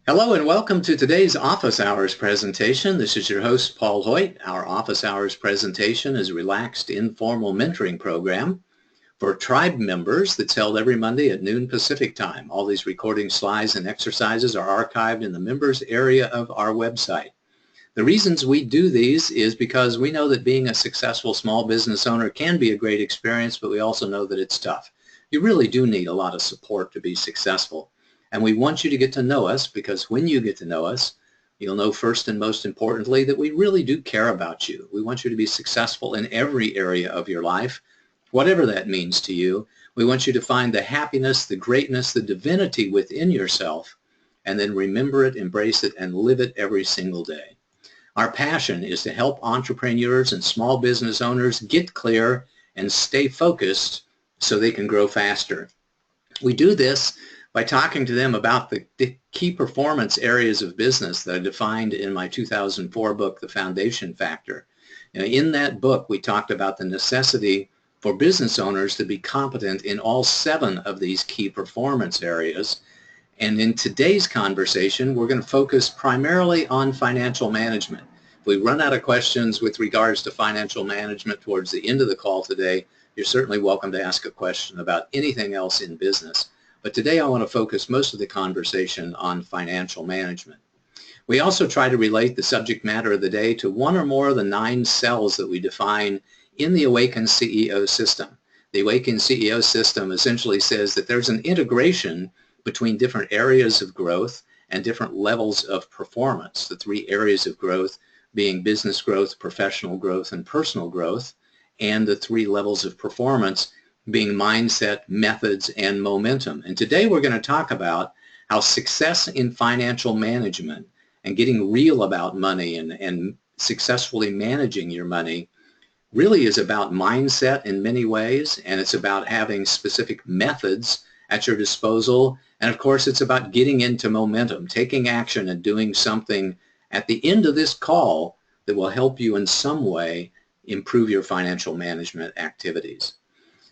Hello and welcome to today's Office Hours presentation. This is your host, Paul Hoyt. Our Office Hours presentation is a relaxed, informal mentoring program for tribe members that's held every Monday at noon Pacific time. All these recording slides and exercises are archived in the members area of our website. The reasons we do these is because we know that being a successful small business owner can be a great experience, but we also know that it's tough. You really do need a lot of support to be successful. And we want you to get to know us because when you get to know us, you'll know first and most importantly that we really do care about you. We want you to be successful in every area of your life, whatever that means to you. We want you to find the happiness, the greatness, the divinity within yourself, and then remember it, embrace it, and live it every single day. Our passion is to help entrepreneurs and small business owners get clear and stay focused so they can grow faster. We do this by talking to them about the key performance areas of business that I defined in my 2004 book, The Foundation Factor. In that book, we talked about the necessity for business owners to be competent in all 7 of these key performance areas. And in today's conversation, we're going to focus primarily on financial management. If we run out of questions with regards to financial management towards the end of the call today, you're certainly welcome to ask a question about anything else in business. But today I want to focus most of the conversation on financial management. We also try to relate the subject matter of the day to one or more of the 9 cells that we define in the Awakened CEO system. The Awakened CEO system essentially says that there's an integration between different areas of growth and different levels of performance. The 3 areas of growth being business growth, professional growth, and personal growth, and the 3 levels of performance being mindset, methods, and momentum. And today we're going to talk about how success in financial management and getting real about money and successfully managing your money really is about mindset in many ways, and it's about having specific methods at your disposal. And of course, it's about getting into momentum, taking action and doing something at the end of this call that will help you in some way improve your financial management activities.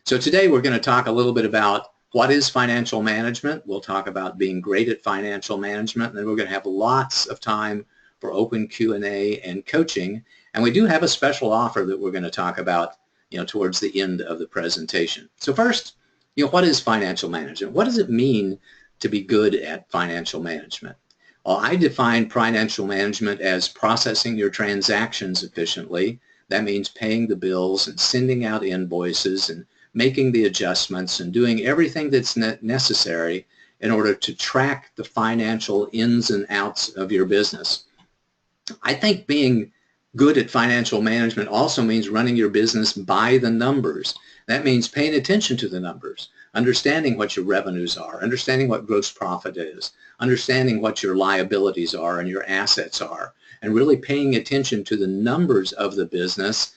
So today we're going to talk a little bit about what is financial management. We'll talk about being great at financial management, and then we're going to have lots of time for open Q&A and coaching. And we do have a special offer that we're going to talk about, towards the end of the presentation. So first, what is financial management? What does it mean to be good at financial management? Well, I define financial management as processing your transactions efficiently. That means paying the bills and sending out invoices and making the adjustments and doing everything that's necessary in order to track the financial ins and outs of your business. I think being good at financial management also means running your business by the numbers. That means paying attention to the numbers, understanding what your revenues are, understanding what gross profit is, understanding what your liabilities are and your assets are, and really paying attention to the numbers of the business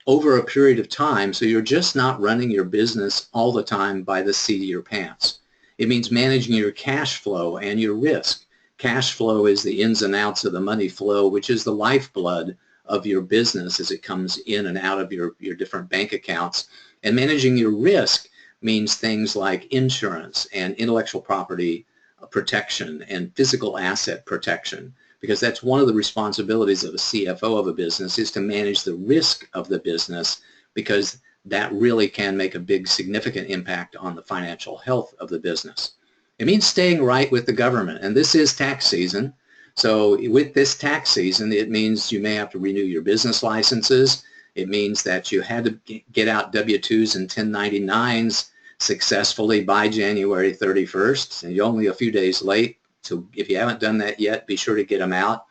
over a period of time, so you're just not running your business all the time by the seat of your pants. It means managing your cash flow and your risk. Cash flow is the ins and outs of the money flow, which is the lifeblood of your business as it comes in and out of your different bank accounts. And managing your risk means things like insurance and intellectual property protection and physical asset protection, because that's one of the responsibilities of a CFO of a business, is to manage the risk of the business, because that really can make a big significant impact on the financial health of the business. It means staying right with the government, and this is tax season. So with this tax season, it means you may have to renew your business licenses. It means that you had to get out W-2s and 1099s successfully by January 31st, and you're only a few days late. So if you haven't done that yet, be sure to get them out.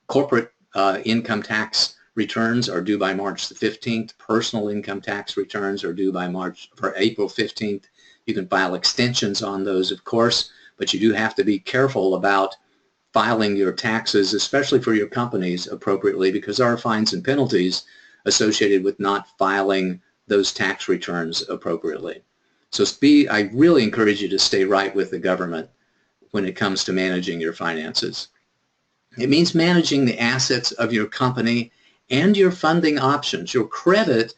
Corporate income tax returns are due by March the 15th. Personal income tax returns are due by April 15th. You can file extensions on those, of course, but you do have to be careful about filing your taxes, especially for your companies, appropriately, because there are fines and penalties associated with not filing those tax returns appropriately. So I really encourage you to stay right with the government when it comes to managing your finances. It means managing the assets of your company and your funding options. Your credit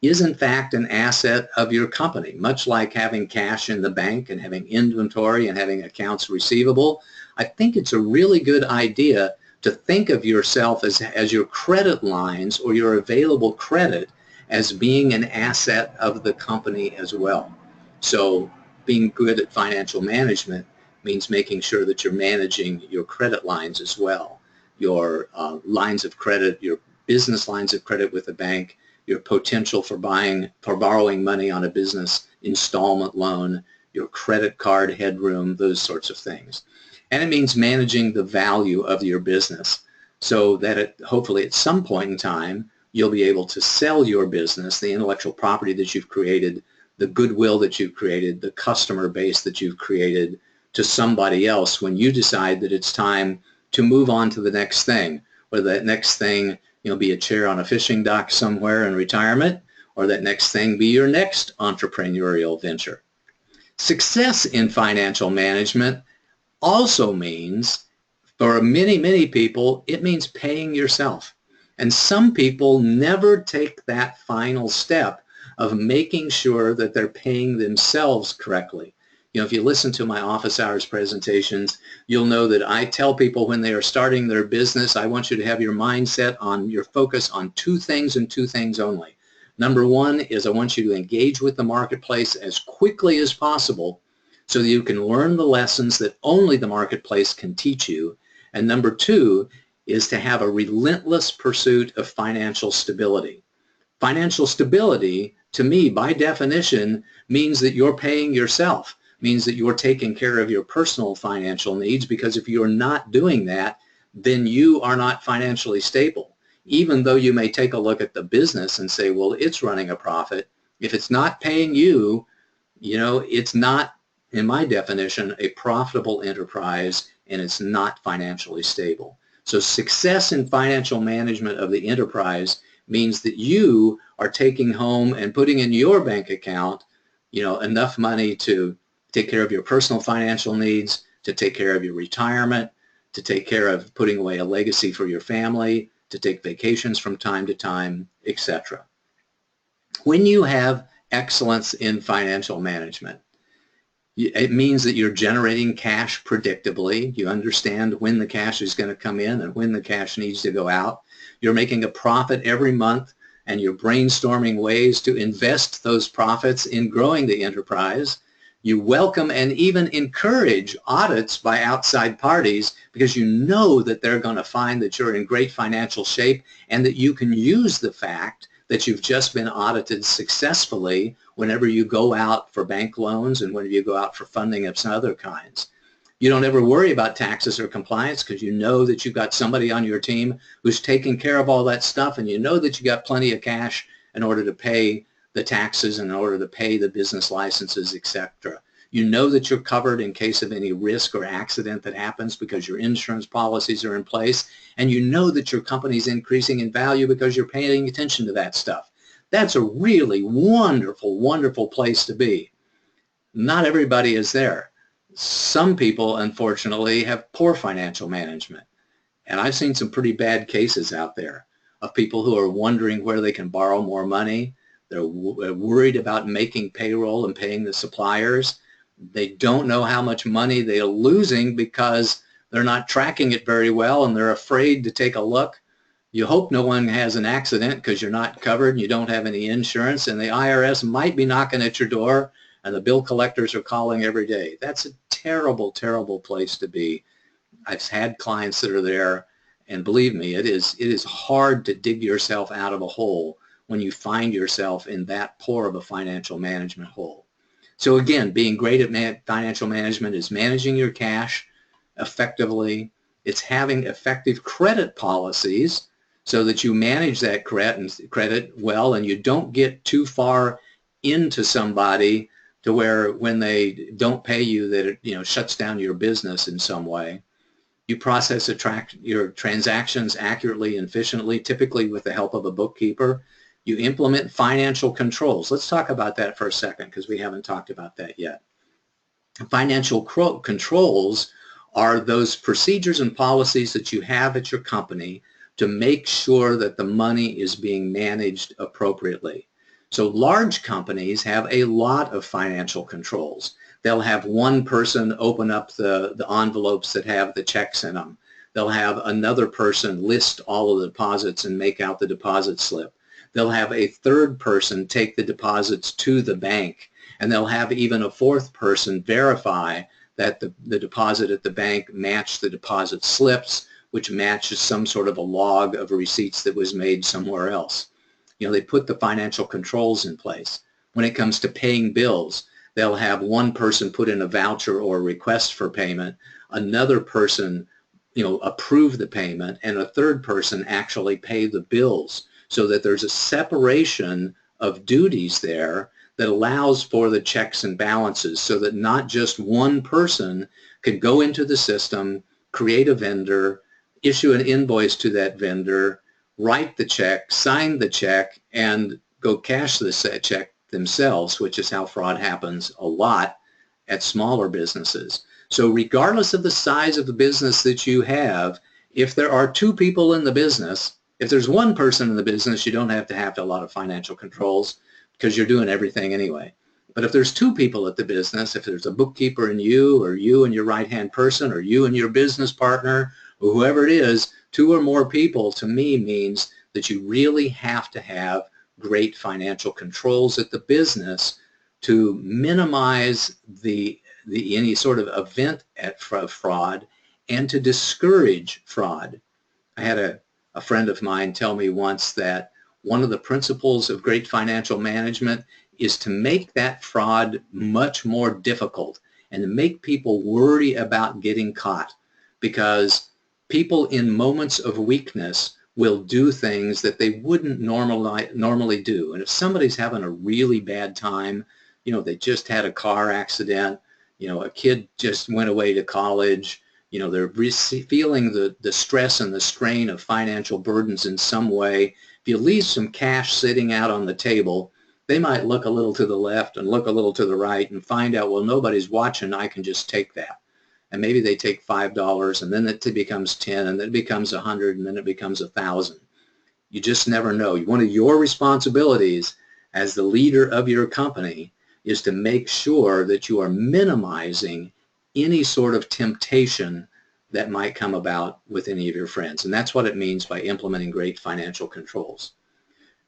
is in fact an asset of your company, much like having cash in the bank and having inventory and having accounts receivable. I think it's a really good idea to think of yourself as your credit lines or your available credit as being an asset of the company as well. So being good at financial management means making sure that you're managing your credit lines as well, your lines of credit, your business lines of credit with the bank, your potential for borrowing money on a business installment loan, your credit card headroom, those sorts of things. And it means managing the value of your business so that hopefully at some point in time you'll be able to sell your business, the intellectual property that you've created, the goodwill that you've created, the customer base that you've created to somebody else when you decide that it's time to move on to the next thing, whether that next thing be a chair on a fishing dock somewhere in retirement, or that next thing be your next entrepreneurial venture. Success in financial management also means, for many, many people, it means paying yourself. And some people never take that final step of making sure that they're paying themselves correctly. If you listen to my office hours presentations, you'll know that I tell people when they are starting their business, I want you to have your mindset on your focus on two things and two things only. Number one is I want you to engage with the marketplace as quickly as possible so that you can learn the lessons that only the marketplace can teach you. And number two is to have a relentless pursuit of financial stability. Financial stability, to me, by definition, means that you're paying yourself, means that you're taking care of your personal financial needs, because if you're not doing that, then you are not financially stable. Even though you may take a look at the business and say, well, it's running a profit, if it's not paying you, it's not, in my definition, a profitable enterprise, and it's not financially stable. So success in financial management of the enterprise means that you are taking home and putting in your bank account, enough money to take care of your personal financial needs, to take care of your retirement, to take care of putting away a legacy for your family, to take vacations from time to time, etc. When you have excellence in financial management, it means that you're generating cash predictably. You understand when the cash is going to come in and when the cash needs to go out. You're making a profit every month, and you're brainstorming ways to invest those profits in growing the enterprise. You welcome and even encourage audits by outside parties because you know that they're going to find that you're in great financial shape and that you can use the fact that you've just been audited successfully whenever you go out for bank loans and whenever you go out for funding of some other kinds. You don't ever worry about taxes or compliance because you know that you've got somebody on your team who's taking care of all that stuff, and you know that you got plenty of cash in order to pay the taxes, in order to pay the business licenses, etc. You know that you're covered in case of any risk or accident that happens because your insurance policies are in place, and you know that your company's increasing in value because you're paying attention to that stuff. That's a really wonderful, wonderful place to be. Not everybody is there. Some people, unfortunately, have poor financial management. And I've seen some pretty bad cases out there of people who are wondering where they can borrow more money. They're worried about making payroll and paying the suppliers. They don't know how much money they're losing because they're not tracking it very well, and they're afraid to take a look. You hope no one has an accident because you're not covered and you don't have any insurance, and the IRS might be knocking at your door and the bill collectors are calling every day. That's a terrible, terrible place to be. I've had clients that are there, and believe me, it is hard to dig yourself out of a hole when you find yourself in that poor of a financial management hole. So again, being great at financial management is managing your cash effectively. It's having effective credit policies so that you manage that credit well and you don't get too far into somebody to where when they don't pay you that it shuts down your business in some way. You process your transactions accurately and efficiently, typically with the help of a bookkeeper. You implement financial controls. Let's talk about that for a second because we haven't talked about that yet. Financial controls are those procedures and policies that you have at your company to make sure that the money is being managed appropriately. So large companies have a lot of financial controls. They'll have one person open up the envelopes that have the checks in them. They'll have another person list all of the deposits and make out the deposit slip. They'll have a third person take the deposits to the bank, and they'll have even a fourth person verify that the deposit at the bank matched the deposit slips, which matches some sort of a log of receipts that was made somewhere else. You know, they put the financial controls in place. When it comes to paying bills, they'll have one person put in a voucher or a request for payment, another person, you know, approve the payment, and a third person actually pay the bills, so that there's a separation of duties there that allows for the checks and balances, so that not just one person can go into the system, create a vendor, issue an invoice to that vendor, write the check, sign the check, and go cash the check themselves, which is how fraud happens a lot at smaller businesses. So regardless of the size of the business that you have, if there are two people in the business, if there's one person in the business, you don't have to have a lot of financial controls because you're doing everything anyway. But if there's two people at the business, if there's a bookkeeper and you, or you and your right-hand person, or you and your business partner, or whoever it is, two or more people to me means that you really have to have great financial controls at the business to minimize any sort of event at fraud and to discourage fraud. I had a friend of mine tell me once that one of the principles of great financial management is to make that fraud much more difficult and to make people worry about getting caught, because people in moments of weakness will do things that they wouldn't normally do. And if somebody's having a really bad time, you know, they just had a car accident, you know, a kid just went away to college, you know, they're feeling the stress and the strain of financial burdens in some way. If you leave some cash sitting out on the table, they might look a little to the left and look a little to the right and find out, well, nobody's watching, I can just take that. And maybe they take $5, and then it becomes 10, and then it becomes 100, and then it becomes 1,000. You just never know. One of your responsibilities as the leader of your company is to make sure that you are minimizing any sort of temptation that might come about with any of your friends. And that's what it means by implementing great financial controls.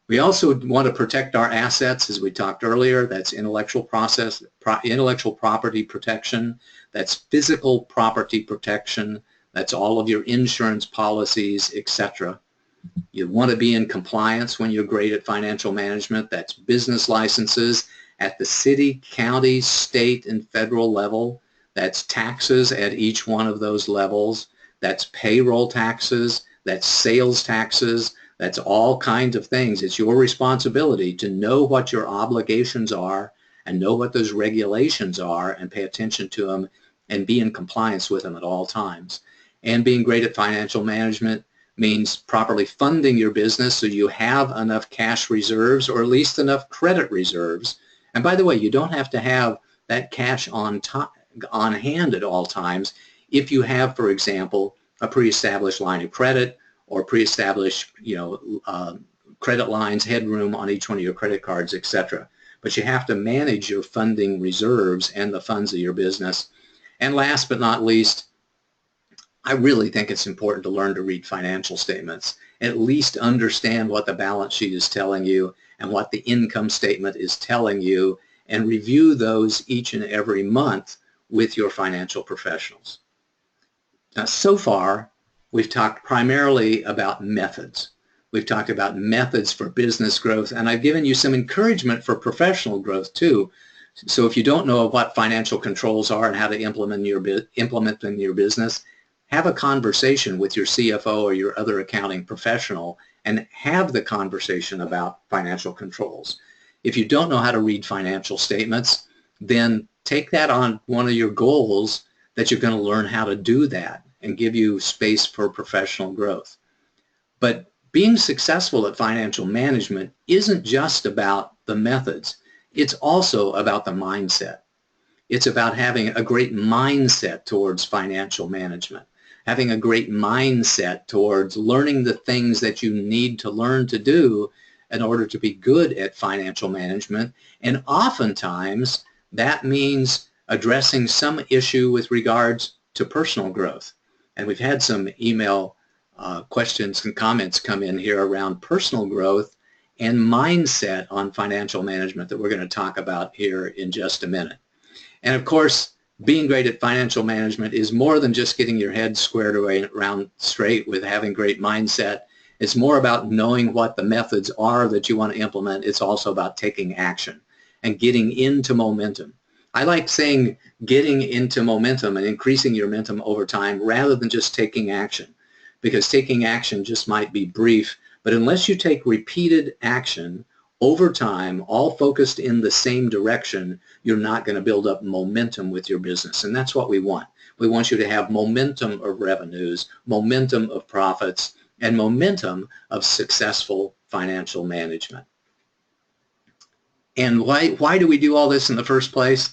We also want to protect our assets, as we talked earlier. That's intellectual property protection. That's physical property protection. That's all of your insurance policies, etc. You want to be in compliance when you're great at financial management. That's business licenses at the city, county, state, and federal level. That's taxes at each one of those levels. That's payroll taxes. That's sales taxes. That's all kinds of things. It's your responsibility to know what your obligations are and know what those regulations are and pay attention to them and be in compliance with them at all times. And being great at financial management means properly funding your business so you have enough cash reserves, or at least enough credit reserves. And by the way, you don't have to have that cash on hand at all times if you have, for example, a pre-established line of credit or pre-established, credit lines, headroom on each one of your credit cards, etc. But you have to manage your funding reserves and the funds of your business. And last but not least, I really think it's important to learn to read financial statements, at least understand what the balance sheet is telling you and what the income statement is telling you, and review those each and every month with your financial professionals. Now, so far, we've talked primarily about methods. We've talked about methods for business growth, and I've given you some encouragement for professional growth too. So if you don't know what financial controls are and how to implement them in your business, have a conversation with your CFO or your other accounting professional and have the conversation about financial controls. If you don't know how to read financial statements, then take that on one of your goals, that you're going to learn how to do that and give you space for professional growth. But being successful at financial management isn't just about the methods. It's also about the mindset. It's about having a great mindset towards financial management, having a great mindset towards learning the things that you need to learn to do, in order to be good at financial management. And oftentimes that means addressing some issue with regards to personal growth. And we've had some email questions and comments come in here around personal growth and mindset on financial management that we're going to talk about here in just a minute. And of course, being great at financial management is more than just getting your head squared away around straight with having great mindset. It's more about knowing what the methods are that you want to implement. It's also about taking action and getting into momentum. I like saying getting into momentum and increasing your momentum over time rather than just taking action, because taking action just might be brief, but unless you take repeated action over time, all focused in the same direction, you're not going to build up momentum with your business. And that's what we want. We want you to have momentum of revenues, momentum of profits, and momentum of successful financial management. And why do we do all this in the first place?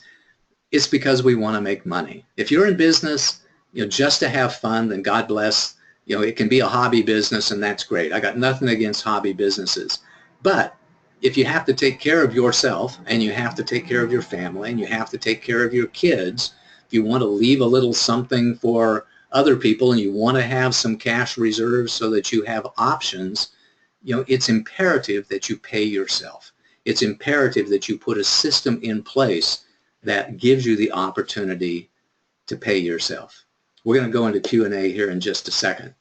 It's because we want to make money. If you're in business, just to have fun, then God bless. It can be a hobby business, and that's great. I got nothing against hobby businesses. But if you have to take care of yourself, and you have to take care of your family, and you have to take care of your kids, if you want to leave a little something for other people, and you want to have some cash reserves so that you have options, it's imperative that you pay yourself. It's imperative that you put a system in place that gives you the opportunity to pay yourself. We're going to go into Q&A here in just a second,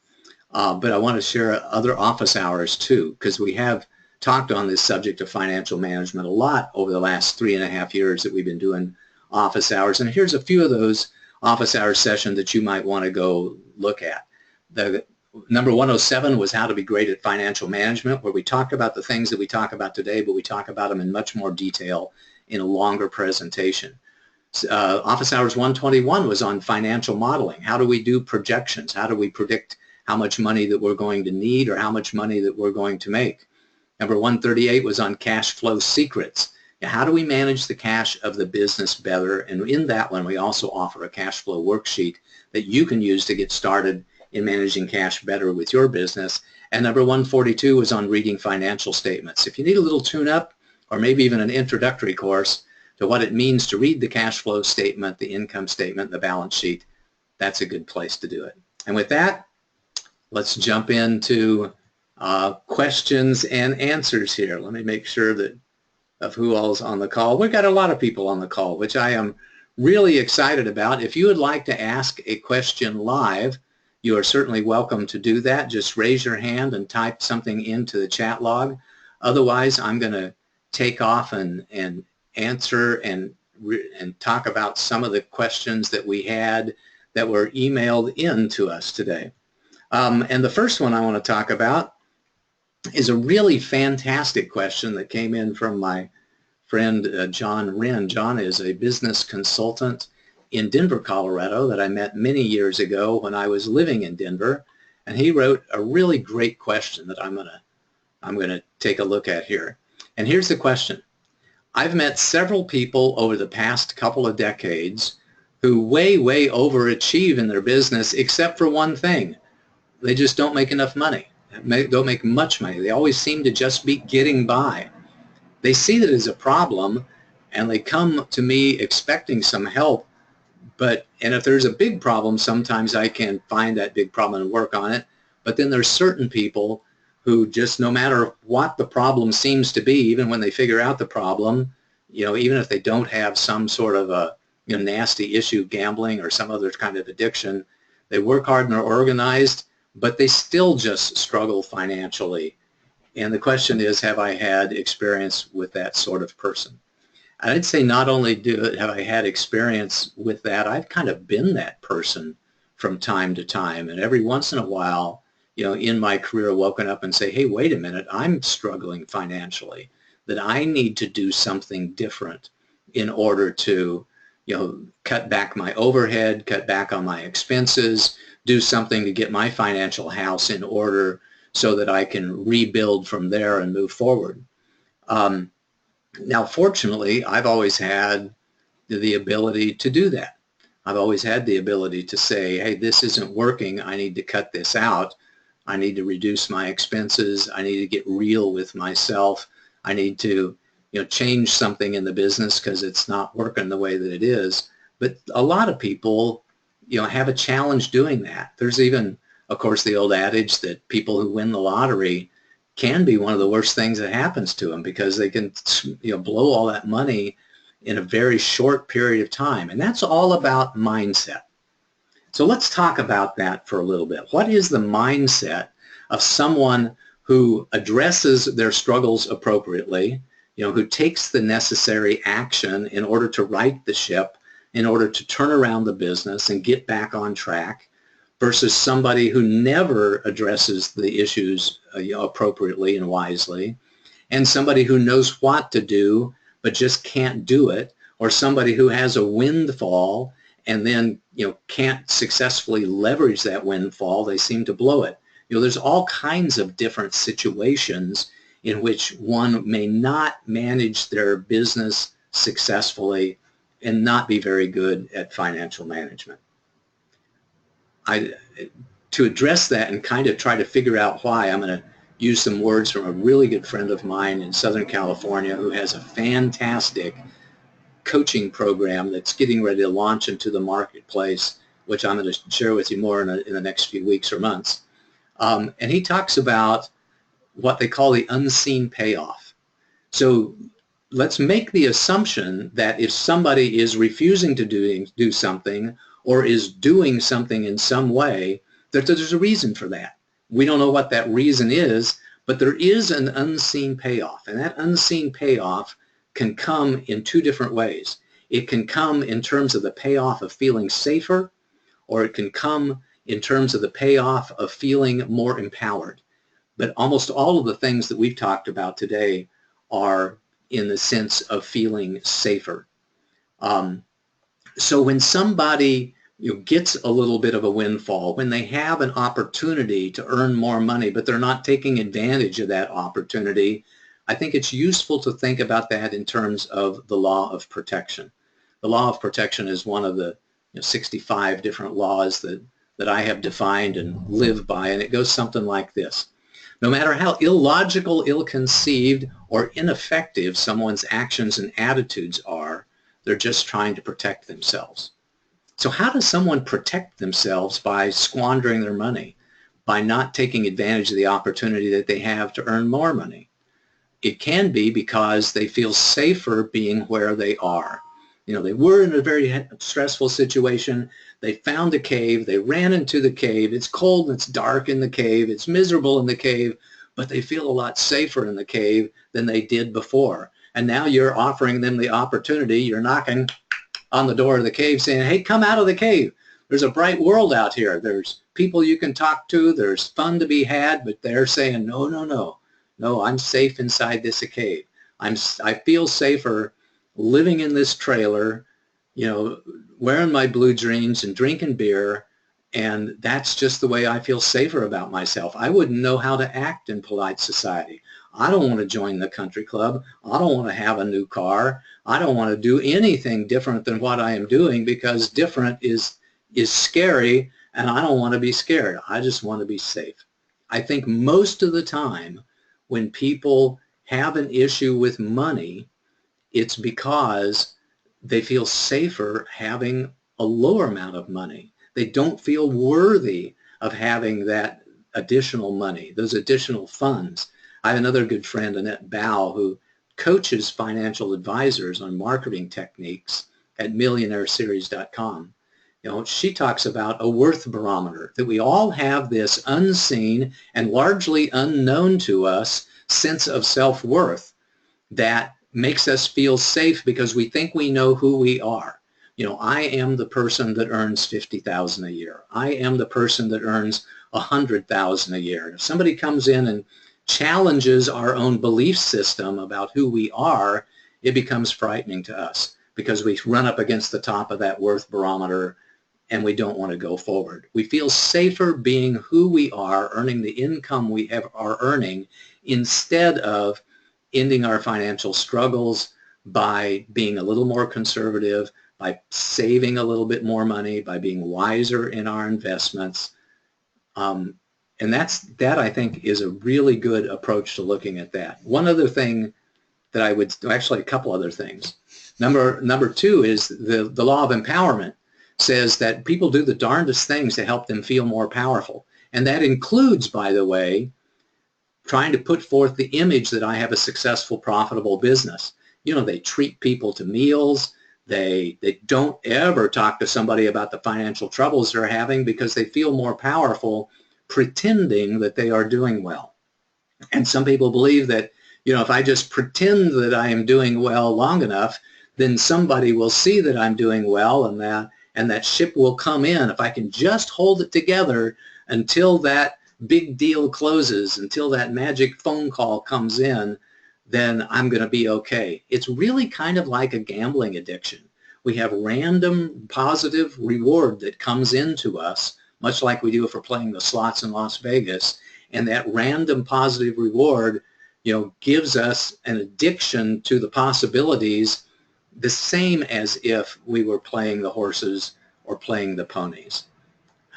but I want to share other office hours too, because we have talked on this subject of financial management a lot over the last 3.5 years that we've been doing office hours. And here's a few of those office hour sessions that you might want to go look at. The number 107 was how to be great at financial management, where we talked about the things that we talk about today, but we talk about them in much more detail in a longer presentation. Office hours 121 was on financial modeling. How do we do projections? How do we predict how much money that we're going to need or how much money that we're going to make? Number 138 was on cash flow secrets. How do we manage the cash of the business better? And in that one, we also offer a cash flow worksheet that you can use to get started in managing cash better with your business. And number 142 was on reading financial statements. If you need a little tune-up or maybe even an introductory course to what it means to read the cash flow statement, the income statement, the balance sheet, that's a good place to do it. And with that, let's jump into questions and answers here. Let me make sure that of who all's on the call. We've got a lot of people on the call, which I am really excited about. If you would like to ask a question live, you are certainly welcome to do that. Just raise your hand and type something into the chat log. Otherwise, I'm going to take off and answer and talk about some of the questions that we had that were emailed in to us today. And the first one I want to talk about is a really fantastic question that came in from my friend John Wren. John is a business consultant in Denver, Colorado that I met many years ago when I was living in Denver, and he wrote a really great question that I'm gonna take a look at here. And here's the question. I've met several people over the past couple of decades who way overachieve in their business except for one thing. They just don't make enough money. Don't make much money. They always seem to just be getting by. They see that as a problem, and they come to me expecting some help. And if there's a big problem, sometimes I can find that big problem and work on it. But then there's certain people who just, no matter what the problem seems to be, even when they figure out the problem, even if they don't have some sort of a nasty issue, gambling or some other kind of addiction, they work hard and are organized, but they still just struggle financially. And the question is, have I had experience with that sort of person? I'd say not only have I had experience with that, I've kind of been that person from time to time. And every once in a while, in my career, woken up and say, hey, wait a minute, I'm struggling financially, that I need to do something different in order to, cut back my overhead, cut back on my expenses, do something to get my financial house in order so that I can rebuild from there and move forward. Now, fortunately, I've always had the ability to do that. I've always had the ability to say, hey, this isn't working. I need to cut this out. I need to reduce my expenses. I need to get real with myself. I need to, change something in the business because it's not working the way that it is. But a lot of people, have a challenge doing that. There's even, of course, the old adage that people who win the lottery can be one of the worst things that happens to them because they can, blow all that money in a very short period of time. And that's all about mindset. So let's talk about that for a little bit. What is the mindset of someone who addresses their struggles appropriately, who takes the necessary action in order to right the ship, in order to turn around the business and get back on track, versus somebody who never addresses the issues appropriately and wisely, and somebody who knows what to do but just can't do it, or somebody who has a windfall and then can't successfully leverage that windfall. They seem to blow it. There's all kinds of different situations in which one may not manage their business successfully and not be very good at financial management. To address that and kind of try to figure out why, I'm going to use some words from a really good friend of mine in Southern California who has a fantastic coaching program that's getting ready to launch into the marketplace, which I'm going to share with you more in the next few weeks or months. And he talks about what they call the unseen payoff. So let's make the assumption that if somebody is refusing to do something or is doing something in some way, that there's a reason for that. We don't know what that reason is, but there is an unseen payoff. And that unseen payoff can come in two different ways. It can come in terms of the payoff of feeling safer, or it can come in terms of the payoff of feeling more empowered. But almost all of the things that we've talked about today are in the sense of feeling safer. So when somebody gets a little bit of a windfall, when they have an opportunity to earn more money, but they're not taking advantage of that opportunity, I think it's useful to think about that in terms of the law of protection. The law of protection is one of the 65 different laws that I have defined and live by, and it goes something like this. No matter how illogical, ill-conceived, or ineffective someone's actions and attitudes are, they're just trying to protect themselves. So how does someone protect themselves by squandering their money, by not taking advantage of the opportunity that they have to earn more money? It can be because they feel safer being where they are. They were in a very stressful situation. They found a cave. They ran into the cave. It's cold and it's dark in the cave. It's miserable in the cave, but they feel a lot safer in the cave than they did before. And now you're offering them the opportunity. You're knocking on the door of the cave saying, hey, come out of the cave. There's a bright world out here. There's people you can talk to. There's fun to be had, but they're saying, no, no, no. No, I'm safe inside this cave. I feel safer living in this trailer, wearing my blue jeans and drinking beer, and that's just the way I feel safer about myself. I wouldn't know how to act in polite society. I don't want to join the country club. I don't want to have a new car. I don't want to do anything different than what I am doing because different is scary, and I don't want to be scared. I just want to be safe. I think most of the time, when people have an issue with money, it's because they feel safer having a lower amount of money. They don't feel worthy of having that additional money, those additional funds. I have another good friend, Annette Bow, who coaches financial advisors on marketing techniques at millionaireseries.com. She talks about a Worth Barometer, that we all have this unseen and largely unknown to us sense of self-worth that makes us feel safe because we think we know who we are. I am the person that earns $50,000 a year. I am the person that earns $100,000 a year. And if somebody comes in and challenges our own belief system about who we are, it becomes frightening to us because we run up against the top of that Worth Barometer and we don't want to go forward. We feel safer being who we are, earning the income we are earning, instead of ending our financial struggles by being a little more conservative, by saving a little bit more money, by being wiser in our investments. And that I think is a really good approach to looking at that. One other thing that I would, actually a couple other things. Number two is the law of empowerment says that people do the darndest things to help them feel more powerful. And that includes, by the way, trying to put forth the image that I have a successful, profitable business. You know, they treat people to meals. They don't ever talk to somebody about the financial troubles they're having because they feel more powerful pretending that they are doing well. And some people believe that, you know, if I just pretend that I am doing well long enough, then somebody will see that I'm doing well, and that ship will come in. If I can just hold it together until that big deal closes, until that magic phone call comes in, then I'm going to be okay. It's really kind of like a gambling addiction. We have random positive reward that comes into us, much like we do if we're playing the slots in Las Vegas, and that random positive reward, you know, gives us an addiction to the possibilities, the same as if we were playing the horses or playing the ponies.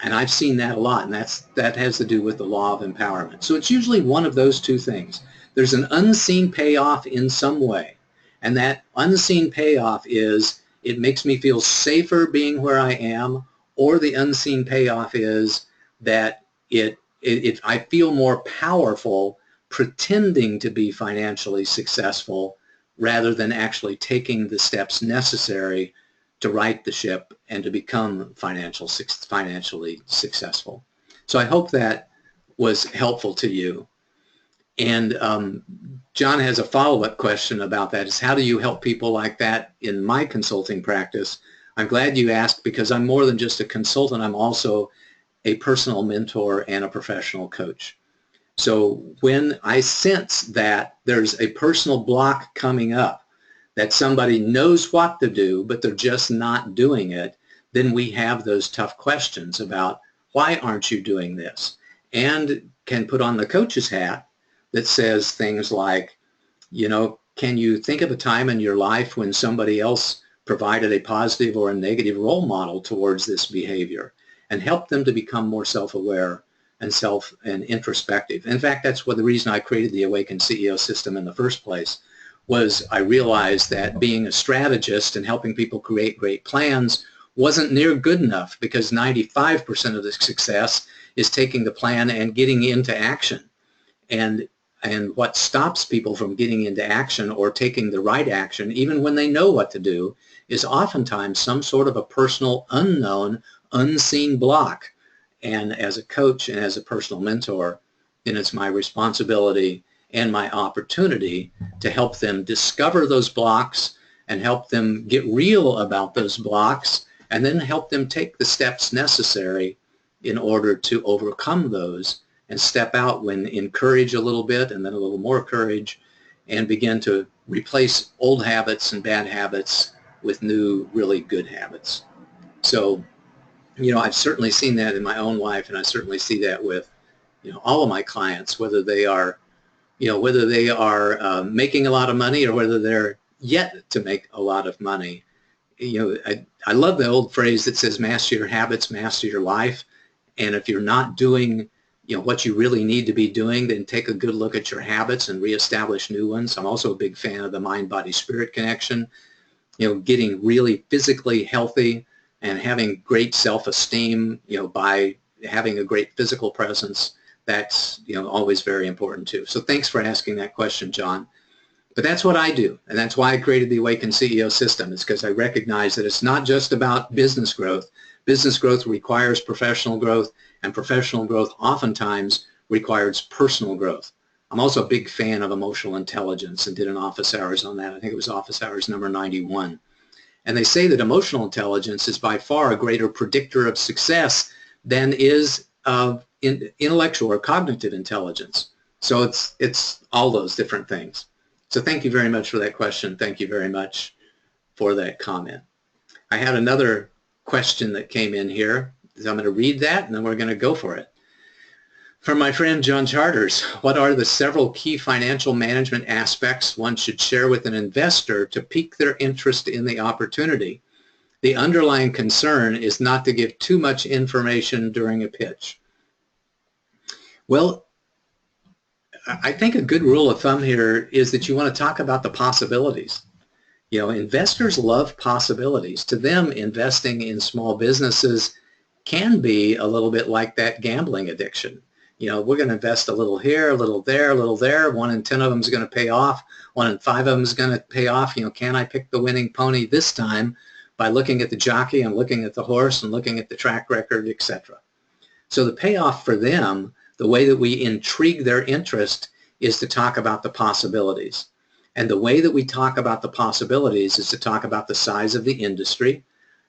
And I've seen that a lot, and that has to do with the law of empowerment. So it's usually one of those two things. There's an unseen payoff in some way, and that unseen payoff is it makes me feel safer being where I am, or the unseen payoff is that I feel more powerful pretending to be financially successful rather than actually taking the steps necessary to right the ship and to become financially successful. So I hope that was helpful to you. And John has a follow-up question about that, is how do you help people like that in my consulting practice? I'm glad you asked, because I'm more than just a consultant. I'm also a personal mentor and a professional coach. So when I sense that there's a personal block coming up, that somebody knows what to do, but they're just not doing it, then we have those tough questions about, why aren't you doing this? And can put on the coach's hat that says things like, you know, can you think of a time in your life when somebody else provided a positive or a negative role model towards this behavior, and help them to become more self-aware and introspective. In fact, that's the reason I created the Awakened CEO system in the first place, was I realized that being a strategist and helping people create great plans wasn't near good enough, because 95% of the success is taking the plan and getting into action. And what stops people from getting into action or taking the right action, even when they know what to do, is oftentimes some sort of a personal, unknown, unseen block. And as a coach and as a personal mentor, then it's my responsibility and my opportunity to help them discover those blocks and help them get real about those blocks, and then help them take the steps necessary in order to overcome those and step out when encouraged a little bit, and then a little more courage, and begin to replace old habits and bad habits with new, really good habits. So, you know, I've certainly seen that in my own life, and I certainly see that with, you know, all of my clients, whether they are, you know, whether they are making a lot of money or whether they're yet to make a lot of money. You know, I love the old phrase that says, master your habits, master your life. And if you're not doing, you know, what you really need to be doing, then take a good look at your habits and reestablish new ones. I'm also a big fan of the mind-body-spirit connection. You know, getting really physically healthy and having great self-esteem, you know, by having a great physical presence, that's, you know, always very important too. So thanks for asking that question, John. But that's what I do, and that's why I created the Awakened CEO system. It's because I recognize that it's not just about business growth. Business growth requires professional growth, and professional growth oftentimes requires personal growth. I'm also a big fan of emotional intelligence and did an office hours on that. I think it was office hours number 91. And they say that emotional intelligence is by far a greater predictor of success than is intellectual or cognitive intelligence. So it's all those different things. So thank you very much for that question. Thank you very much for that comment. I had another question that came in here. So I'm going to read that, and then we're going to go for it. From my friend John Charters, what are the several key financial management aspects one should share with an investor to pique their interest in the opportunity? The underlying concern is not to give too much information during a pitch. Well, I think a good rule of thumb here is that you want to talk about the possibilities. You know, investors love possibilities. To them, investing in small businesses can be a little bit like that gambling addiction. You know, we're going to invest a little here, a little there, a little there. 1 in 10 of them is going to pay off. 1 in 5 of them is going to pay off. You know, can I pick the winning pony this time by looking at the jockey and looking at the horse and looking at the track record, etc. So the payoff for them, the way that we intrigue their interest, is to talk about the possibilities. And the way that we talk about the possibilities is to talk about the size of the industry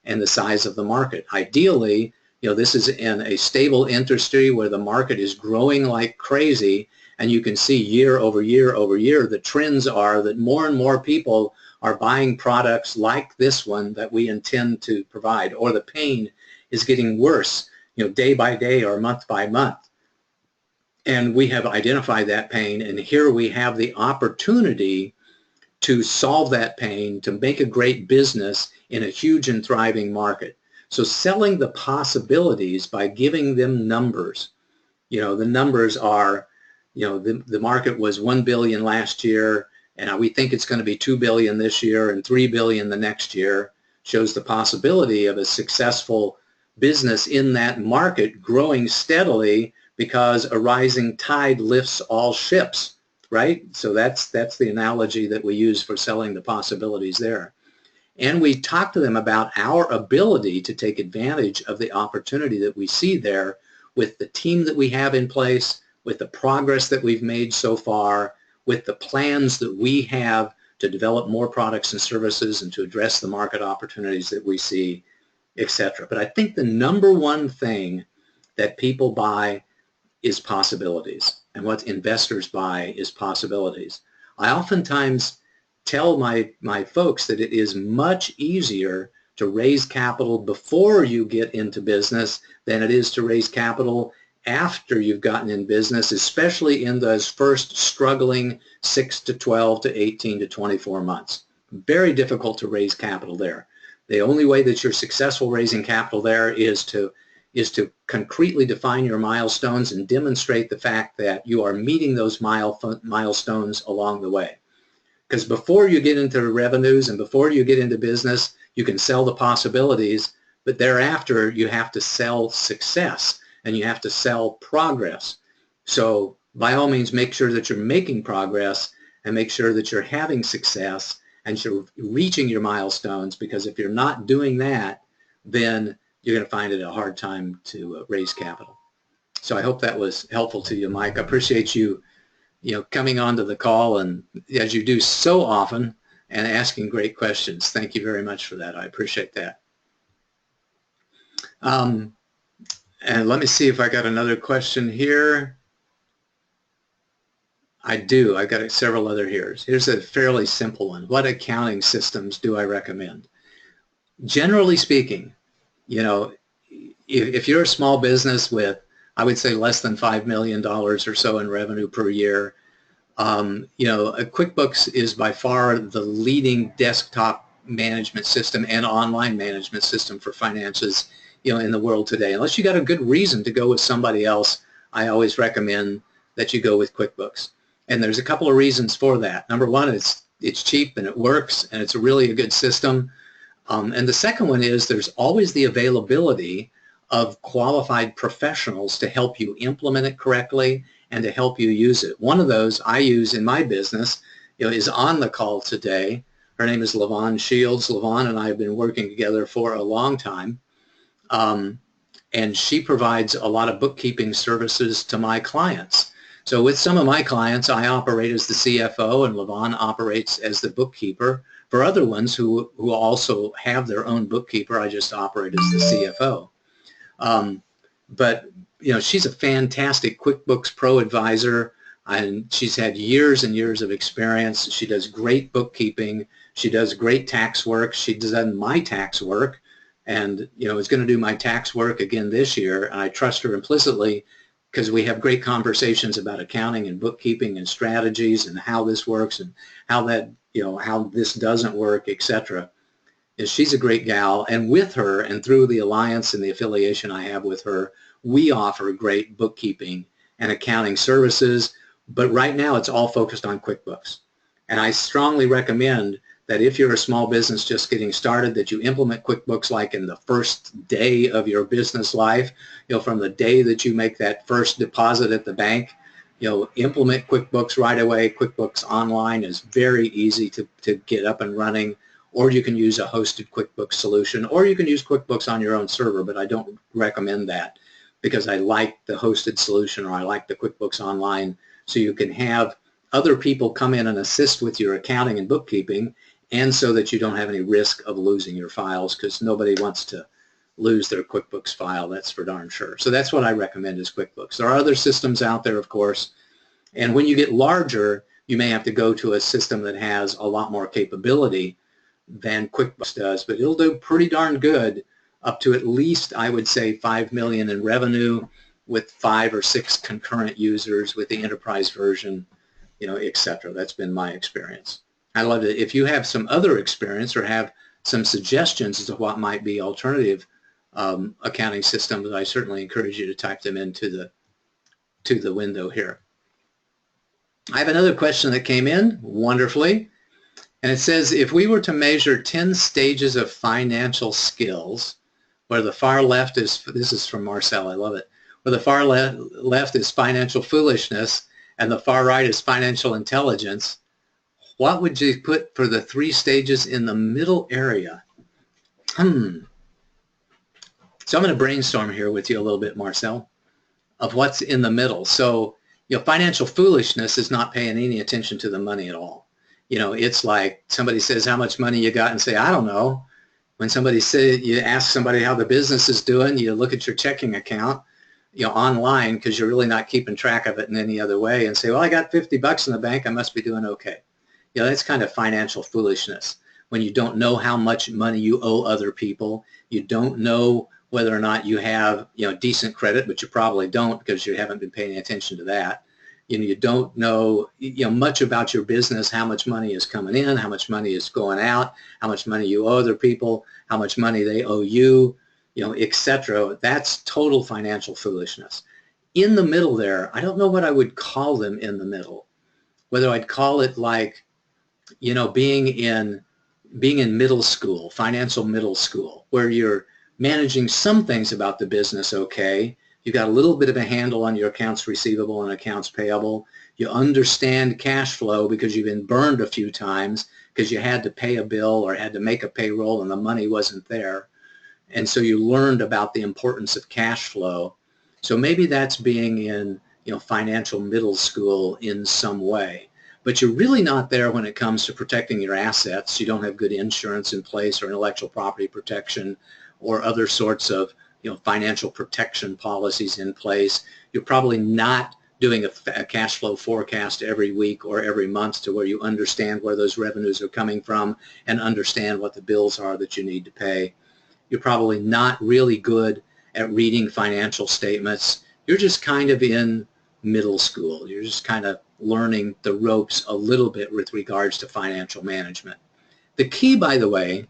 and the size of the market. Ideally, you know, this is in a stable industry where the market is growing like crazy, and you can see year over year over year, the trends are that more and more people are buying products like this one that we intend to provide, or the pain is getting worse, you know, day by day or month by month. And we have identified that pain, and here we have the opportunity to solve that pain, to make a great business in a huge and thriving market. So selling the possibilities by giving them numbers. You know, the numbers are, you know, the market was 1 billion last year, and we think it's going to be 2 billion this year and 3 billion the next year. Shows the possibility of a successful business in that market growing steadily, because a rising tide lifts all ships, right? So that's the analogy that we use for selling the possibilities there. And we talk to them about our ability to take advantage of the opportunity that we see there with the team that we have in place, with the progress that we've made so far, with the plans that we have to develop more products and services and to address the market opportunities that we see, etc. But I think the number one thing that people buy is possibilities, and what investors buy is possibilities. I oftentimes tell my folks that it is much easier to raise capital before you get into business than it is to raise capital after you've gotten in business, especially in those first struggling 6 to 12 to 18 to 24 months. Very difficult to raise capital there. The only way that you're successful raising capital there is to concretely define your milestones and demonstrate the fact that you are meeting those milestones along the way. Because before you get into revenues and before you get into business, you can sell the possibilities, but thereafter you have to sell success and you have to sell progress. So by all means, make sure that you're making progress and make sure that you're having success and you're reaching your milestones, because if you're not doing that, then you're going to find it a hard time to raise capital. So I hope that was helpful to you, Mike. I appreciate you, coming onto the call, and as you do so often, and asking great questions. Thank you very much for that. I appreciate that. And let me see if I got another question here. I do. I got several other here. Here's a fairly simple one. What accounting systems do I recommend? Generally speaking, if you're a small business with, I would say, less than $5 million or so in revenue per year, a QuickBooks is by far the leading desktop management system and online management system for finances, in the world today. Unless you got a good reason to go with somebody else, I always recommend that you go with QuickBooks. And there's a couple of reasons for that. Number one, it's cheap and it works, and it's really a good system. And the second one is there's always the availability of qualified professionals to help you implement it correctly and to help you use it. One of those I use in my business, is on the call today. Her name is LaVon Shields. LaVon and I have been working together for a long time. And she provides a lot of bookkeeping services to my clients. So with some of my clients, I operate as the CFO, and LaVon operates as the bookkeeper. For other ones who also have their own bookkeeper, I just operate as the CFO. But she's a fantastic QuickBooks Pro advisor, and she's had years and years of experience. She does great bookkeeping. She does great tax work. She does my tax work, and is going to do my tax work again this year. And I trust her implicitly because we have great conversations about accounting and bookkeeping and strategies and how this works and how that how this doesn't work, etc. She's a great gal, and with her and through the alliance and the affiliation I have with her, we offer great bookkeeping and accounting services, but right now it's all focused on QuickBooks. And I strongly recommend that if you're a small business just getting started, that you implement QuickBooks like in the first day of your business life, from the day that you make that first deposit at the bank, implement QuickBooks right away. QuickBooks Online is very easy to get up and running, or you can use a hosted QuickBooks solution, or you can use QuickBooks on your own server, but I don't recommend that because I like the hosted solution, or I like the QuickBooks Online, so you can have other people come in and assist with your accounting and bookkeeping, and so that you don't have any risk of losing your files, because nobody wants to lose their QuickBooks file, that's for darn sure. So that's what I recommend is QuickBooks. There are other systems out there, of course, and when you get larger, you may have to go to a system that has a lot more capability than QuickBooks does, but it'll do pretty darn good up to at least, I would say, 5 million in revenue with 5 or 6 concurrent users with the enterprise version, etc. That's been my experience. I love it. If you have some other experience or have some suggestions as to what might be alternative accounting systems, I certainly encourage you to type them into the window here. I have another question that came in wonderfully, and it says, if we were to measure 10 stages of financial skills, where the far left is, this is from Marcel, I love it, where the far left is financial foolishness and the far right is financial intelligence, what would you put for the 3 stages in the middle area? So I'm going to brainstorm here with you a little bit, Marcel, of what's in the middle. So, financial foolishness is not paying any attention to the money at all. It's like somebody says how much money you got and say, I don't know. When somebody says, you ask somebody how the business is doing, you look at your checking account, online, because you're really not keeping track of it in any other way, and say, well, I got $50 in the bank, I must be doing okay. That's kind of financial foolishness. When you don't know how much money you owe other people, you don't know whether or not you have, decent credit, but you probably don't because you haven't been paying attention to that. You don't know, much about your business, how much money is coming in, how much money is going out, how much money you owe other people, how much money they owe you, etc. That's total financial foolishness. In the middle there, I don't know what I would call them in the middle. Whether I'd call it like, being in middle school, financial middle school, where you're managing some things about the business okay. You got a little bit of a handle on your accounts receivable and accounts payable. You understand cash flow because you've been burned a few times because you had to pay a bill or had to make a payroll and the money wasn't there. And so you learned about the importance of cash flow. So maybe that's being in, financial middle school in some way. But you're really not there when it comes to protecting your assets. You don't have good insurance in place or intellectual property protection or other sorts of financial protection policies in place. You're probably not doing a cash flow forecast every week or every month to where you understand where those revenues are coming from and understand what the bills are that you need to pay. You're probably not really good at reading financial statements. You're just kind of in middle school. You're just kind of learning the ropes a little bit with regards to financial management. The key, by the way,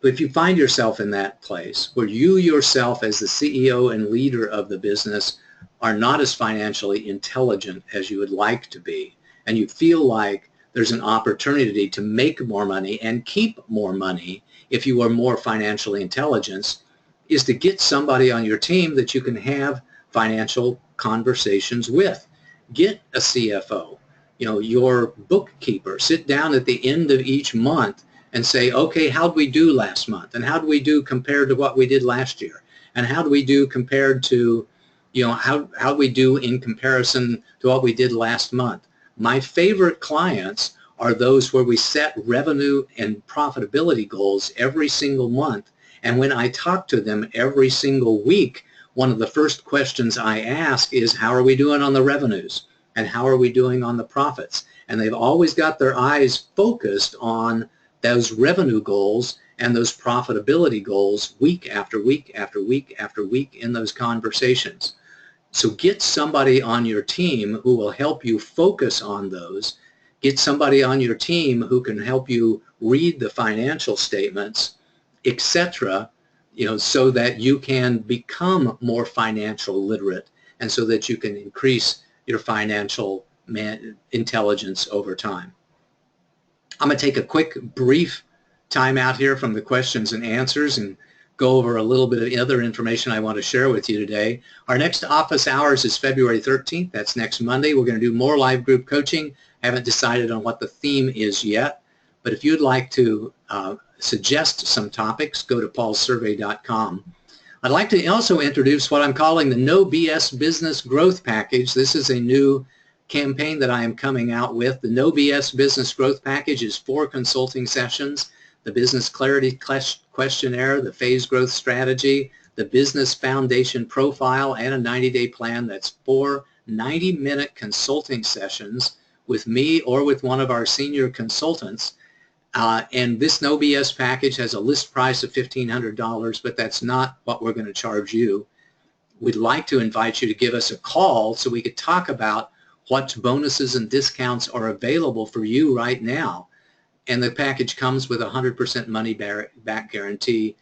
if you find yourself in that place where you yourself as the CEO and leader of the business are not as financially intelligent as you would like to be, and you feel like there's an opportunity to make more money and keep more money if you are more financially intelligent, is to get somebody on your team that you can have financial conversations with. Get a CFO, your bookkeeper. Sit down at the end of each month and say, okay, how'd we do last month? And how'd we do compared to what we did last year? And how'd we do compared to, how'd we do in comparison to what we did last month? My favorite clients are those where we set revenue and profitability goals every single month. And when I talk to them every single week, one of the first questions I ask is, how are we doing on the revenues? And how are we doing on the profits? And they've always got their eyes focused on those revenue goals and those profitability goals week after week after week after week in those conversations. So get somebody on your team who will help you focus on those. Get somebody on your team who can help you read the financial statements, etc., so that you can become more financial literate and so that you can increase your financial intelligence over time. I'm going to take a quick, brief time out here from the questions and answers and go over a little bit of other information I want to share with you today. Our next office hours is February 13th. That's next Monday. We're going to do more live group coaching. I haven't decided on what the theme is yet, but if you'd like to suggest some topics, go to paulsurvey.com. I'd like to also introduce what I'm calling the No BS Business Growth Package. This is a new campaign that I am coming out with. The No BS Business Growth Package is 4 consulting sessions, the Business Clarity Questionnaire, the Phase Growth Strategy, the Business Foundation Profile, and a 90-day plan. That's 4 90-minute consulting sessions with me or with one of our senior consultants. And this No BS package has a list price of $1,500, but that's not what we're going to charge you. We'd like to invite you to give us a call so we could talk about what bonuses and discounts are available for you right now. And the package comes with a 100% money back guarantee.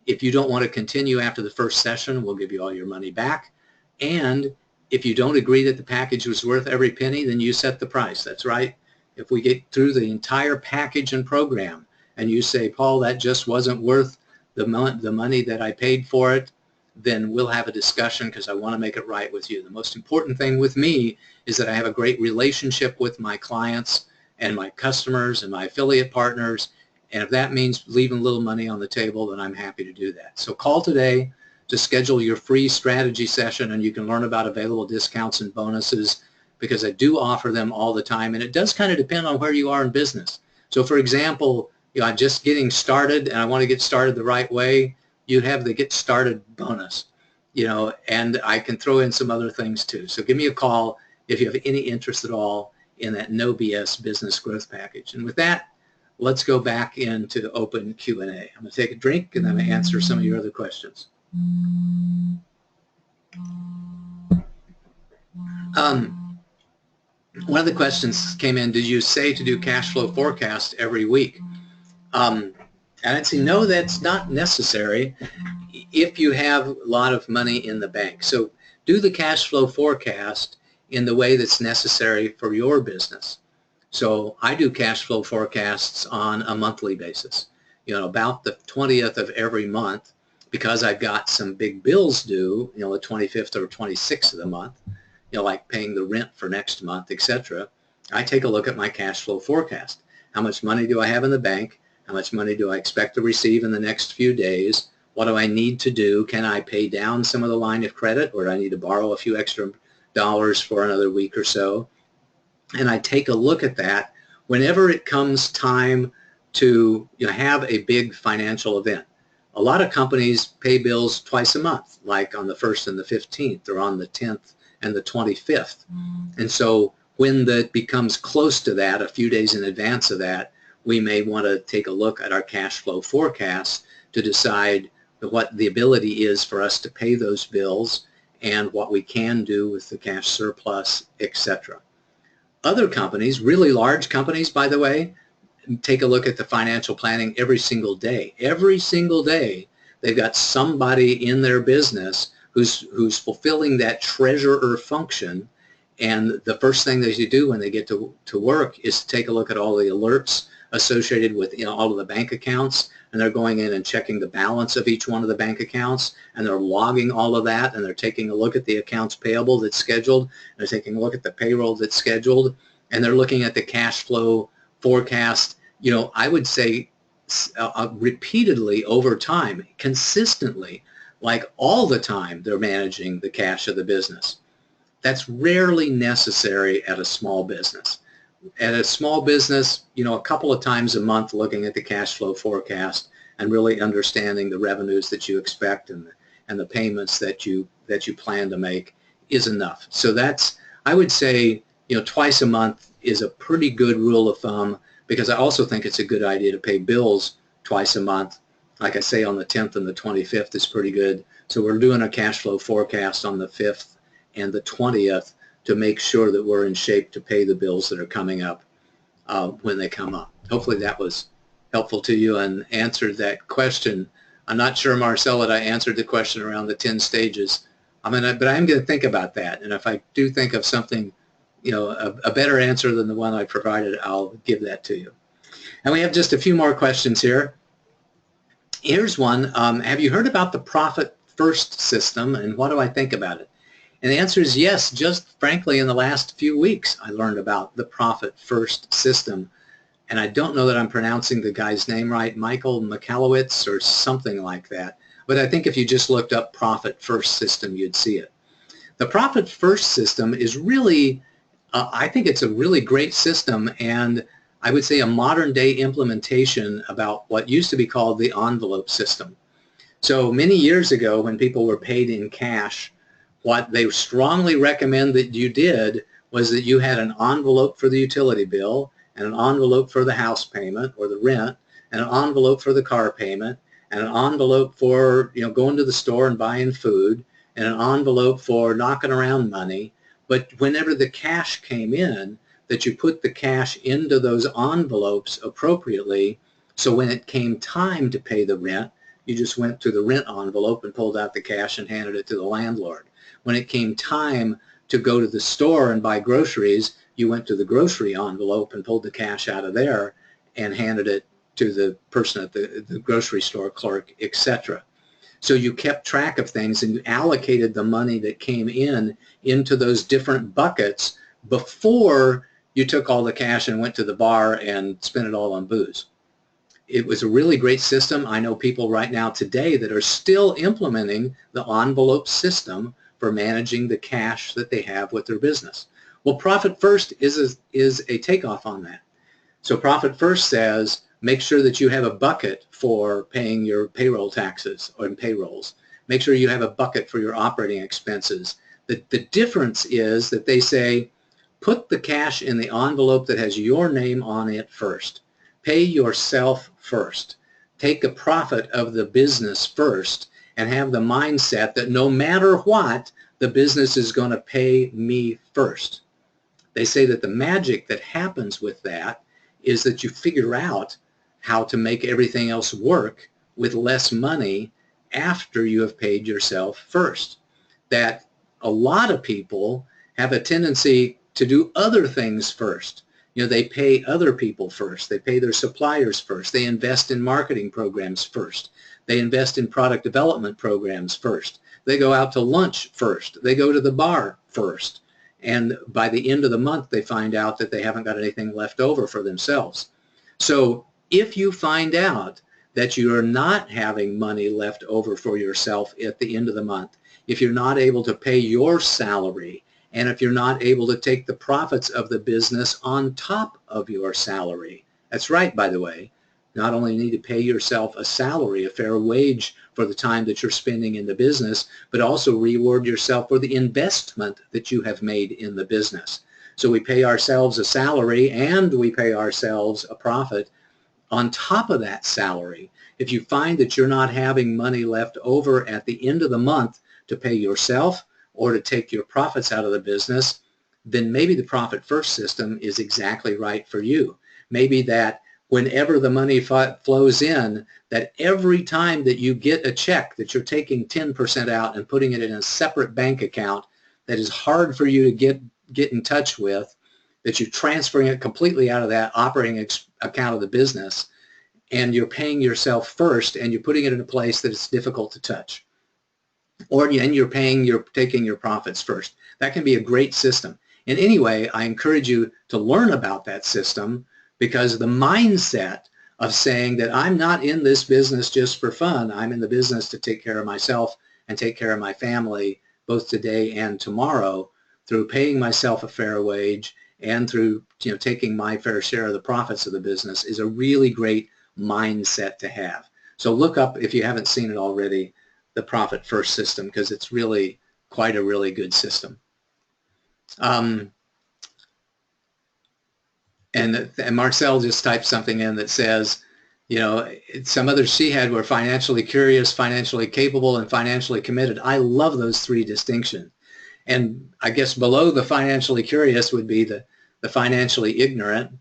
If you don't want to continue after the first session, we'll give you all your money back. And if you don't agree that the package was worth every penny, then you set the price. That's right. If we get through the entire package and program and you say, Paul, that just wasn't worth the money that I paid for it, then we'll have a discussion because I want to make it right with you. The most important thing with me is that I have a great relationship with my clients and my customers and my affiliate partners. And if that means leaving a little money on the table, then I'm happy to do that. So call today to schedule your free strategy session, and you can learn about available discounts and bonuses, because I do offer them all the time, and it does kind of depend on where you are in business. So for example, I'm just getting started and I want to get started the right way, you'd have the get started bonus, and I can throw in some other things too. So give me a call if you have any interest at all in that No BS Business Growth Package. And with that, let's go back into open Q&A. I'm going to take a drink and then I'm going to answer some of your other questions. One of the questions came in, did you say to do cash flow forecast every week? And I'd say, no, that's not necessary if you have a lot of money in the bank. So do the cash flow forecast in the way that's necessary for your business. So I do cash flow forecasts on a monthly basis, about the 20th of every month, because I've got some big bills due, the 25th or 26th of the month, like paying the rent for next month, etc. I take a look at my cash flow forecast. How much money do I have in the bank? How much money do I expect to receive in the next few days? What do I need to do? Can I pay down some of the line of credit, or do I need to borrow a few extra dollars for another week or so? And I take a look at that whenever it comes time to have a big financial event. A lot of companies pay bills twice a month, like on the 1st and the 15th, or on the 10th and the 25th. And so when that becomes close to that, a few days in advance of that, we may want to take a look at our cash flow forecast to decide what the ability is for us to pay those bills and what we can do with the cash surplus, etc. Other companies, really large companies, by the way, take a look at the financial planning every single day. Every single day, they've got somebody in their business who's fulfilling that treasurer function, and the first thing that you do when they get to work is to take a look at all the alerts associated with all of the bank accounts, and they're going in and checking the balance of each one of the bank accounts, and they're logging all of that, and they're taking a look at the accounts payable that's scheduled, and they're taking a look at the payroll that's scheduled, and they're looking at the cash flow forecast, I would say repeatedly over time, consistently, like all the time they're managing the cash of the business. That's rarely necessary at a small business. At a small business, a couple of times a month looking at the cash flow forecast and really understanding the revenues that you expect and the payments that you plan to make is enough. So that's, I would say, twice a month is a pretty good rule of thumb, because I also think it's a good idea to pay bills twice a month. Like I say, on the 10th and the 25th is pretty good. So we're doing a cash flow forecast on the 5th and the 20th to make sure that we're in shape to pay the bills that are coming up when they come up. Hopefully that was helpful to you and answered that question. I'm not sure, Marcel, that I answered the question around the 10 stages, but I'm going to think about that. And if I do think of something, a better answer than the one I provided, I'll give that to you. And we have just a few more questions here. Here's one. Have you heard about the profit first system, and what do I think about it? And the answer is yes. Just frankly, in the last few weeks, I learned about the profit first system. And I don't know that I'm pronouncing the guy's name right, Michael Michalowicz or something like that. But I think if you just looked up profit first system, you'd see it. The profit first system is really, I think it's a really great system, and I would say a modern day implementation about what used to be called the envelope system. So many years ago, when people were paid in cash, what they strongly recommend that you did was that you had an envelope for the utility bill, and an envelope for the house payment or the rent, and an envelope for the car payment, and an envelope for going to the store and buying food, and an envelope for knocking around money. But whenever the cash came in, that you put the cash into those envelopes appropriately, so when it came time to pay the rent, you just went to the rent envelope and pulled out the cash and handed it to the landlord. When it came time to go to the store and buy groceries, you went to the grocery envelope and pulled the cash out of there and handed it to the person at the grocery store clerk, etc. So you kept track of things and you allocated the money that came in into those different buckets before you took all the cash and went to the bar and spent it all on booze. It was a really great system. I know people right now today that are still implementing the envelope system for managing the cash that they have with their business. Well, Profit First is a takeoff on that. So Profit First says, make sure that you have a bucket for paying your payroll taxes or payrolls. Make sure you have a bucket for your operating expenses. The difference is that they say, put the cash in the envelope that has your name on it first. Pay yourself first. Take a profit of the business first and have the mindset that no matter what, the business is going to pay me first. They say that the magic that happens with that is that you figure out how to make everything else work with less money after you have paid yourself first. That a lot of people have a tendency to do other things first. They pay other people first. They pay their suppliers first. They invest in marketing programs first. They invest in product development programs first. They go out to lunch first. They go to the bar first. And by the end of the month, they find out that they haven't got anything left over for themselves. So if you find out that you are not having money left over for yourself at the end of the month, if you're not able to pay your salary, and if you're not able to take the profits of the business on top of your salary, that's right, by the way, not only need to pay yourself a salary, a fair wage for the time that you're spending in the business, but also reward yourself for the investment that you have made in the business. So we pay ourselves a salary and we pay ourselves a profit on top of that salary. If you find that you're not having money left over at the end of the month to pay yourself or to take your profits out of the business, then maybe the Profit First system is exactly right for you. Maybe that whenever the money flows in, that every time that you get a check that you're taking 10% out and putting it in a separate bank account that is hard for you to get in touch with, that you're transferring it completely out of that operating account of the business, and you're paying yourself first and you're putting it in a place that it's difficult to touch. And you're taking your profits first. That can be a great system. And anyway, I encourage you to learn about that system, because the mindset of saying that I'm not in this business just for fun, I'm in the business to take care of myself and take care of my family both today and tomorrow through paying myself a fair wage and through taking my fair share of the profits of the business, is a really great mindset to have. So look up, if you haven't seen it already, the Profit First system, because it's really quite a really good system. And Marcel just typed something in that says, some others she had were financially curious, financially capable, and financially committed. I love those three distinctions. And I guess below the financially curious would be the financially ignorant,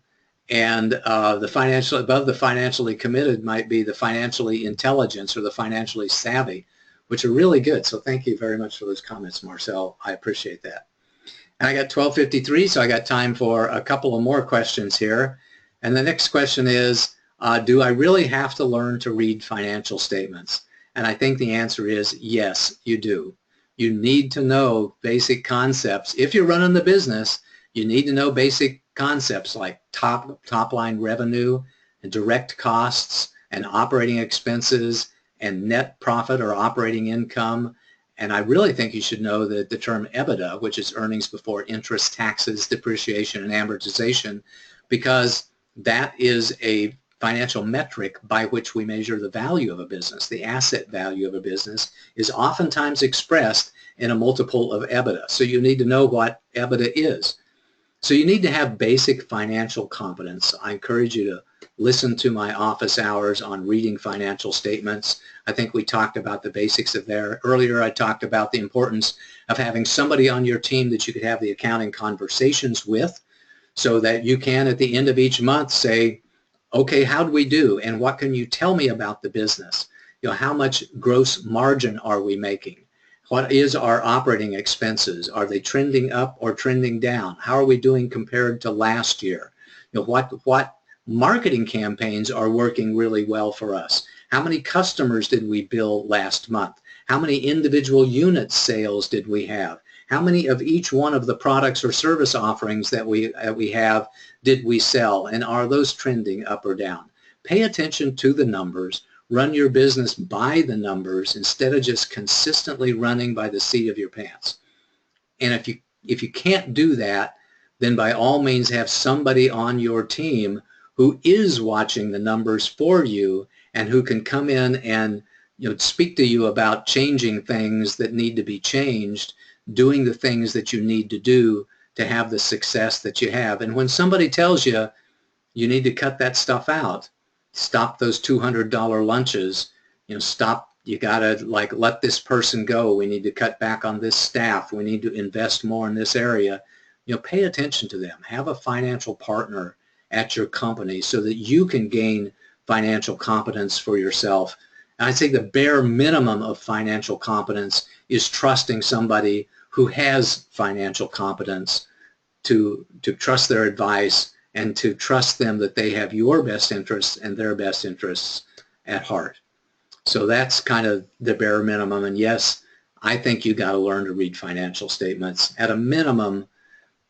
and above the financially committed might be the financially intelligent or the financially savvy, which are really good. So thank you very much for those comments, Marcel. I appreciate that. And I got 12:53, so I got time for a couple of more questions here. And the next question is, do I really have to learn to read financial statements? And I think the answer is yes, you do. You need to know basic concepts. If you're running the business, you need to know basic concepts like top line revenue and direct costs and operating expenses and net profit or operating income. And I really think you should know that the term EBITDA, which is earnings before interest, taxes, depreciation, and amortization, because that is a financial metric by which we measure the value of a business. The asset value of a business is oftentimes expressed in a multiple of EBITDA. So you need to know what EBITDA is. So you need to have basic financial competence. I encourage you to listen to my office hours on reading financial statements. I think we talked about the basics of there. Earlier I talked about the importance of having somebody on your team that you could have the accounting conversations with so that you can at the end of each month say, okay, how do we do? And what can you tell me about the business? You know, how much gross margin are we making? What is our operating expenses? Are they trending up or trending down? How are we doing compared to last year? You know, what marketing campaigns are working really well for us? How many customers did we bill last month? How many individual unit sales did we have? How many of each one of the products or service offerings that we have did we sell? And are those trending up or down? Pay attention to the numbers. Run your business by the numbers instead of just consistently running by the seat of your pants. And if you can't do that, then by all means have somebody on your team who is watching the numbers for you and who can come in and speak to you about changing things that need to be changed, doing the things that you need to do to have the success that you have. And when somebody tells you you need to cut that stuff out, stop those $200 lunches, stop, you gotta let this person go, we need to cut back on this staff, we need to invest more in this area, pay attention to them. Have a financial partner at your company so that you can gain financial competence for yourself. And I'd say the bare minimum of financial competence is trusting somebody who has financial competence to trust their advice and to trust them that they have your best interests and their best interests at heart. So that's kind of the bare minimum. And yes, I think you got to learn to read financial statements. At a minimum,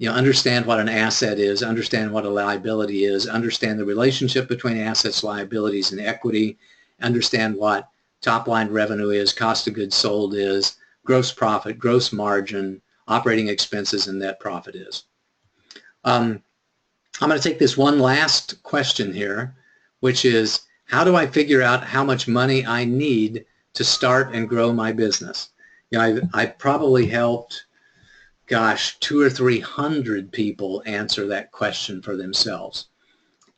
understand what an asset is, understand what a liability is, understand the relationship between assets, liabilities, and equity, understand what top-line revenue is, cost of goods sold is, gross profit, gross margin, operating expenses, and net profit is. I'm going to take this one last question here, which is, how do I figure out how much money I need to start and grow my business? I probably helped, 200 or 300 people answer that question for themselves.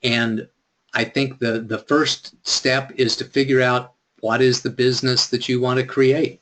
And I think the first step is to figure out what is the business that you want to create.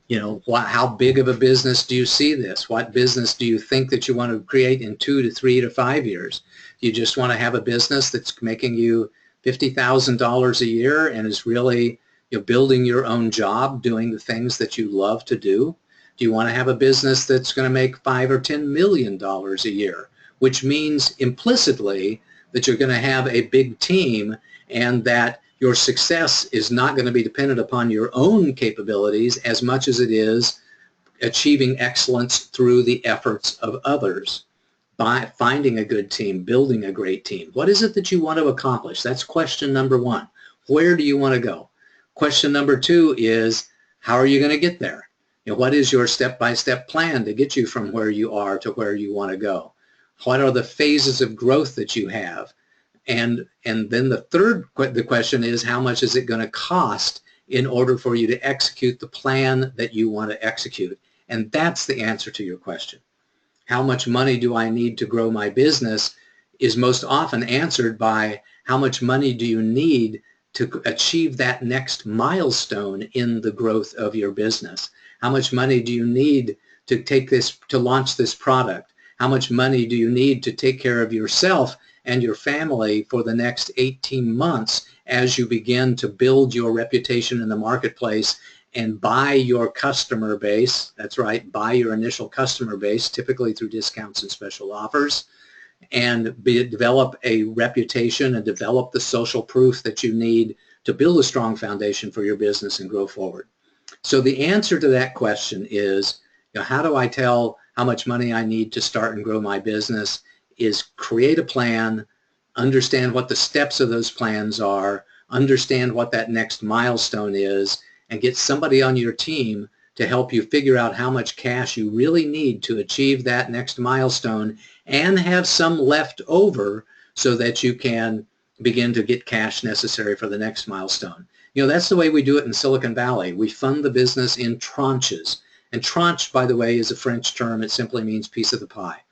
How big of a business do you see this? What business do you think that you want to create in 2 to 3 to 5 years? Do you just want to have a business that's making you $50,000 a year and is really building your own job, doing the things that you love to do? Do you want to have a business that's going to make $5 or $10 million a year, which means implicitly that you're going to have a big team and that your success is not going to be dependent upon your own capabilities as much as it is achieving excellence through the efforts of others, by finding a good team, building a great team. What is it that you want to accomplish? That's question number one. Where do you want to go? Question number two is, how are you going to get there? What is your step-by-step plan to get you from where you are to where you want to go? What are the phases of growth that you have? And then the question is, how much is it going to cost in order for you to execute the plan that you want to execute? And that's the answer to your question. How much money do I need to grow my business is most often answered by how much money do you need to achieve that next milestone in the growth of your business? How much money do you need to launch this product? How much money do you need to take care of yourself and your family for the next 18 months as you begin to build your reputation in the marketplace and buy your customer base. That's right, buy your initial customer base, typically through discounts and special offers, and develop a reputation and develop the social proof that you need to build a strong foundation for your business and grow forward. So the answer to that question is, how do I tell how much money I need to start and grow my business, is create a plan, understand what the steps of those plans are, understand what that next milestone is, and get somebody on your team to help you figure out how much cash you really need to achieve that next milestone, and have some left over so that you can begin to get cash necessary for the next milestone. That's the way we do it in Silicon Valley. We fund the business in tranches. And tranche, by the way, is a French term. It simply means piece of the pie.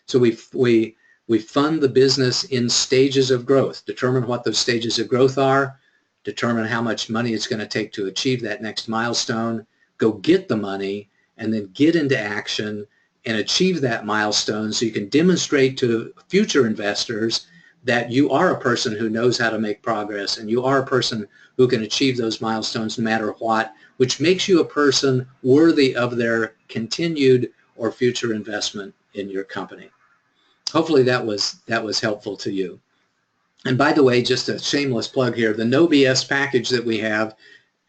So we fund the business in stages of growth, determine what those stages of growth are, determine how much money it's going to take to achieve that next milestone, go get the money, and then get into action and achieve that milestone so you can demonstrate to future investors that you are a person who knows how to make progress and you are a person who can achieve those milestones no matter what, which makes you a person worthy of their continued or future investment in your company. Hopefully that was helpful to you. And by the way, just a shameless plug here, the No BS package that we have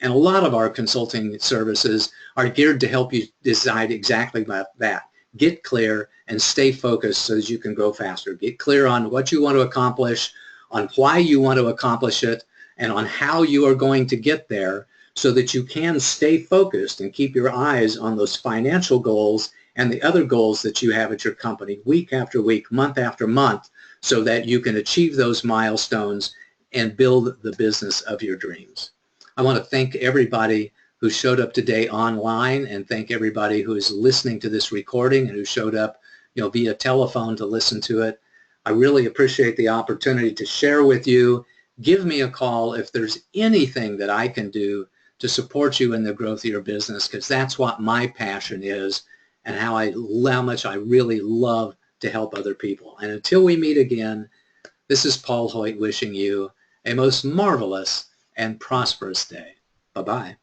and a lot of our consulting services are geared to help you decide exactly about that. Get clear and stay focused so that you can grow faster. Get clear on what you want to accomplish, on why you want to accomplish it, and on how you are going to get there so that you can stay focused and keep your eyes on those financial goals and the other goals that you have at your company week after week, month after month, so that you can achieve those milestones and build the business of your dreams. I want to thank everybody who showed up today online, and thank everybody who is listening to this recording and who showed up, via telephone to listen to it. I really appreciate the opportunity to share with you. Give me a call if there's anything that I can do to support you in the growth of your business, because that's what my passion is and how much I really love to help other people. And until we meet again, this is Paul Hoyt wishing you a most marvelous and prosperous day. Bye-bye.